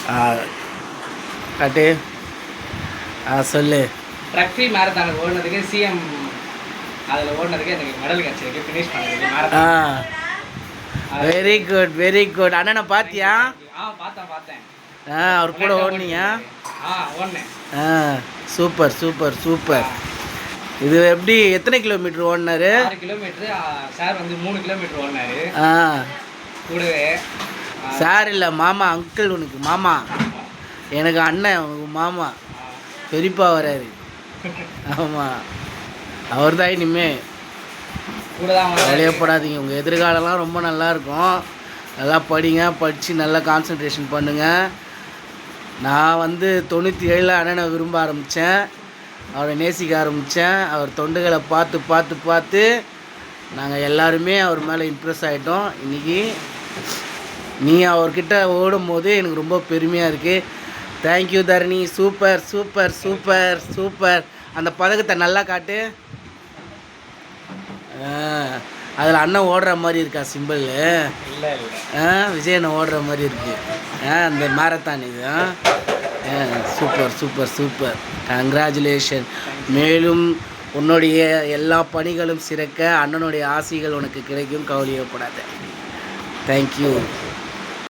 காட்டு. சொல்லு. Drug free marathon ஓடுனதுக்கு சிஎம் அதில் ஓடுனதுக்கு எனக்கு மெடல் கிடச்சிருக்கு. ஃபினிஷ் பண்ணதுக்கு marathon. Very good very good. அண்ணனை பார்த்தியா? பார்த்தேன். அவர் கூட ஓடுனீங்க? ஓடினேன். Super super super. இது எப்படி எத்தனை கிலோமீட்டர் ஓடினாரு? 6 கிலோமீட்டர். சார் வந்து 3 கிலோமீட்டர் ஓடினாரு கூடவே. சார் இல்லை மாமா, அங்கிள். உனக்கு மாமா, எனக்கு அண்ணன். உனக்கு மாமா, பெரியப்பா வராரு. ஆமாம், அவர் தான் இனிமே. கவலையப்படாதீங்க, உங்கள் எதிர்காலம்லாம் ரொம்ப நல்லாயிருக்கும். நல்லா படிங்க, படித்து நல்லா கான்சன்ட்ரேஷன் பண்ணுங்கள். நான் வந்து 97 அண்ணனை விரும்ப ஆரம்பித்தேன், அவரை நேசிக்க ஆரம்பித்தேன். அவர் தொண்டுகளை பார்த்து பார்த்து பார்த்து நாங்கள் எல்லாருமே அவர் மேலே இம்ப்ரெஸ் ஆகிட்டோம். இன்றைக்கி நீ அவர்கிட்ட ஓடும் போது எனக்கு ரொம்ப பெருமையாக இருக்குது. Thank you Dharani. Super super super super. அந்த பதக்கத்தை நல்லா காட்டு. அதில் அண்ணன் ஓடுற மாதிரி இருக்கா சிம்பிள்? இல்லை. விஜய் அண்ணன் ஓடுற மாதிரி இருக்குது அந்த மாரத்தான் இது. Super super super. கங்க்ராச்சுலேஷன். மேலும் உன்னுடைய எல்லா பணிகளும் சிறக்க அண்ணனுடைய ஆசைகள் உனக்கு கிடைக்கும். கவலையப்படாத. தேங்க்யூ.